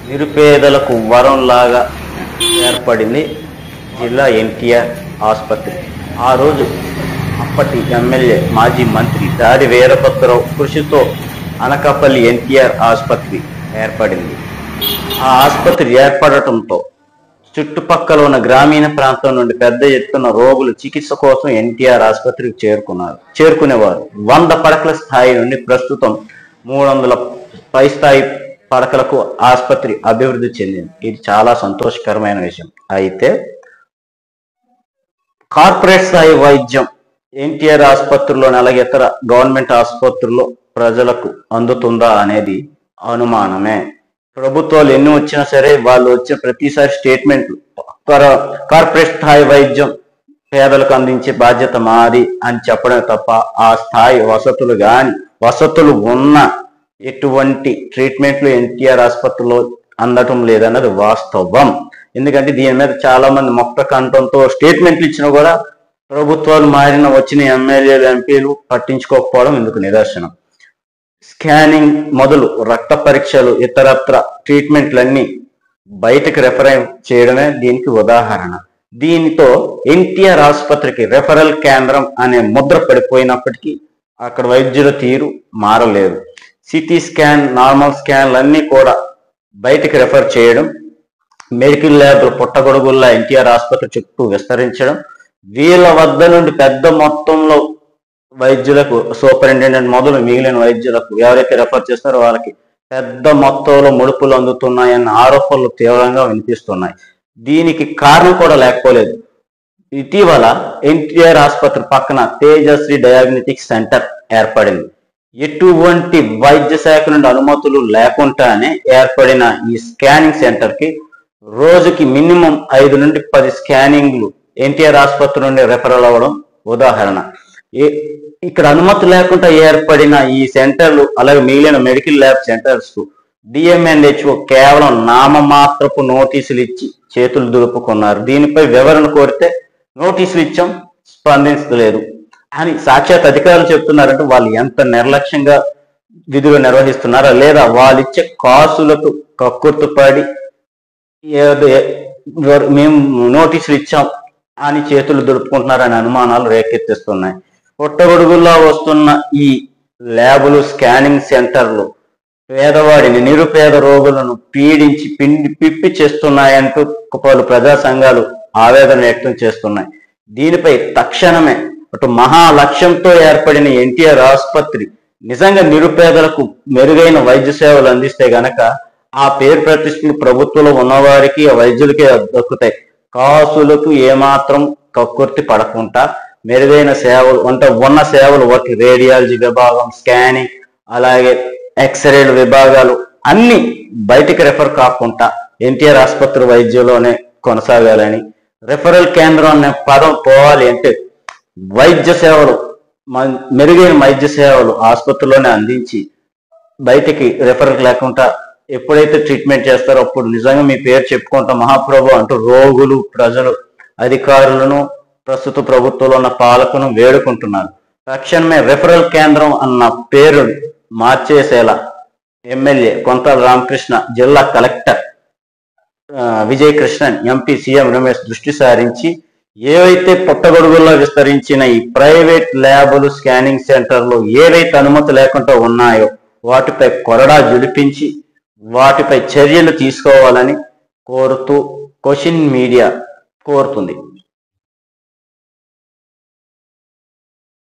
నిరుపేదలకు వరంలాగా ఏర్పడింది జిల్లా ఎన్టీఆర్ ఆసుపత్రి. ఆ రోజు అప్పటి ఎమ్మెల్యే మాజీ మంత్రి దాడి వీరభద్రరావు కృషితో అనకాపల్లి ఎన్టీఆర్ ఆసుపత్రి ఏర్పడింది. ఆ ఆసుపత్రి ఏర్పడటంతో చుట్టుపక్కల ఉన్న గ్రామీణ ప్రాంతం నుండి పెద్ద ఎత్తున రోగులు చికిత్స కోసం ఎన్టీఆర్ ఆసుపత్రికి చేరుకునేవారు. 100 పడకల స్థాయి నుండి ప్రస్తుతం 300 పై స్థాయి పడకలకు ఆసుపత్రి అభివృద్ధి చెందింది. ఇది చాలా సంతోషకరమైన విషయం. అయితే కార్పొరేట్ స్థాయి వైద్యం ఎన్టీఆర్ ఆసుపత్రిలోని అలాగే ఇతర గవర్నమెంట్ ఆసుపత్రుల్లో ప్రజలకు అందుతుందా అనేది అనుమానమే. ప్రభుత్వాలు ఎన్ని వచ్చినా సరే వాళ్ళు వచ్చే ప్రతిసారి స్టేట్మెంట్లు కార్పొరేట్ స్థాయి వైద్యం పేదలకు అందించే బాధ్యత మాది అని చెప్పడమే తప్ప ఆ స్థాయి వసతులు ఉన్న ఎటువంటి ట్రీట్మెంట్లు ఎన్టీఆర్ ఆసుపత్రిలో అందటం లేదన్నది వాస్తవం. ఎందుకంటే దీని మీద చాలా మంది మొక్క కంఠంతో స్టేట్మెంట్లు ఇచ్చినా కూడా ప్రభుత్వాలు మారిన వచ్చిన ఎమ్మెల్యేలు ఎంపీలు పట్టించుకోకపోవడం ఇందుకు నిదర్శనం. స్కానింగ్ మొదలు రక్త పరీక్షలు ఇతరత్ర ట్రీట్మెంట్లన్నీ బయటకు రెఫర్ చేయడమే దీనికి ఉదాహరణ. దీనితో ఎన్టీఆర్ ఆసుపత్రికి రెఫరల్ కేంద్రం అనే ముద్ర పడిపోయినప్పటికీ అక్కడ వైద్యుల తీరు మారలేదు. సిటీ స్కాన్, నార్మల్ స్కాన్లు అన్నీ కూడా బయటకు రెఫర్ చేయడం, మెడికల్ ల్యాబ్లు పుట్టగొడుగుల్లా ఎన్టీఆర్ ఆసుపత్రి చుట్టూ విస్తరించడం, వీళ్ళ వద్ద నుండి పెద్ద మొత్తంలో వైద్యులకు సూపరింటెండెంట్ మొదలు మిగిలిన వైద్యులకు ఎవరైతే రెఫర్ చేస్తారో వాళ్ళకి పెద్ద మొత్తంలో ముడుపులు అందుతున్నాయన్న ఆరోపణలు తీవ్రంగా వినిపిస్తున్నాయి. దీనికి కారణం కూడా లేకపోలేదు. ఇటీవల ఎన్టీఆర్ ఆసుపత్రి పక్కన తేజశ్రీ డయాగ్నోస్టిక్ సెంటర్ ఏర్పడింది. ఎటువంటి వైద్య శాఖ నుండి అనుమతులు లేకుండానే ఏర్పడిన ఈ స్కానింగ్ సెంటర్కి రోజుకి మినిమం 5 నుండి 10 స్కానింగ్లు ఎన్టీఆర్ ఆసుపత్రి నుండి రెఫరల్ అవ్వడం ఉదాహరణ. ఇక్కడ అనుమతి లేకుండా ఏర్పడిన ఈ సెంటర్లు అలాగే మిగిలిన మెడికల్ ల్యాబ్ సెంటర్స్ కు డిఎంఎన్హెచ్ఓ కేవలం నామమాత్రపు నోటీసులు ఇచ్చి చేతులు దులుపుకున్నారు. దీనిపై వివరణ కోరితే నోటీసులు ఇచ్చాం, స్పందించలేదు అని సాక్షాత్ అధికారులు చెప్తున్నారంటే వాళ్ళు ఎంత నిర్లక్ష్యంగా విధులు నిర్వహిస్తున్నారా, లేదా వాళ్ళు ఇచ్చే కాసులకు కక్కుర్తుపడి మేము నోటీసులు ఇచ్చాం అని చేతులు దులుపుకుంటున్నారనే అనుమానాలు రేకెత్తిస్తున్నాయి. పుట్టగొడుగుల్లో వస్తున్న ఈ ల్యాబులు, స్కానింగ్ సెంటర్లు పేదవాడిని, నిరుపేద రోగులను పీడించి పిప్పి చేస్తున్నాయంటూ పలు ప్రజా సంఘాలు ఆవేదన వ్యక్తం చేస్తున్నాయి. దీనిపై తక్షణమే అటు మహా లక్ష్యంతో ఏర్పడిన ఎన్టీఆర్ ఆసుపత్రి నిజంగా నిరుపేదలకు మెరుగైన వైద్య సేవలు అందిస్తే గనక ఆ పేరు ప్రతిష్టలు ప్రభుత్వంలో ఉన్నవారికి ఆ వైద్యులకే దక్కుతాయి. కాసులకు ఏమాత్రం కక్కుర్తి పడకుండా మెరుగైన సేవలు ఉన్న సేవలు వాటి రేడియాలజీ విభాగం, స్కానింగ్, అలాగే ఎక్స్రేలు విభాగాలు అన్ని బయటికి రెఫర్ కాకుండా ఎన్టీఆర్ ఆసుపత్రి వైద్యంలోనే కొనసాగాలని, రెఫరల్ కేంద్రం అనే పదం పోవాలి అంటే వైద్య సేవలు మెరుగైన వైద్య సేవలు ఆసుపత్రిలోనే అందించి బయటికి రెఫరల్ లేకుండా ఎప్పుడైతే ట్రీట్మెంట్ చేస్తారో అప్పుడు నిజంగా మీ పేరు చెప్పుకుంటాం మహాప్రభు అంటూ రోగులు, ప్రజలు, అధికారులను, ప్రస్తుత ప్రభుత్వంలో ఉన్న పాలకును వేడుకుంటున్నారు. తక్షణమే రెఫరల్ కేంద్రం అన్న పేరు మార్చేసేలా ఎమ్మెల్యే కొంతాల రామకృష్ణ, జిల్లా collector Vijay Krishnan, MP CM Ramesh దృష్టి సారించి ఏవైతే పుట్టగొడుగుల్లో విస్తరించిన ఈ ప్రైవేట్ ల్యాబులు, స్కానింగ్ సెంటర్లు ఏవైతే అనుమతి లేకుండా ఉన్నాయో వాటిపై కొరడా జులిపించి వాటిపై చర్యలు తీసుకోవాలని కోరుతూ క్వశ్చన్ మీడియా కోరుతుంది.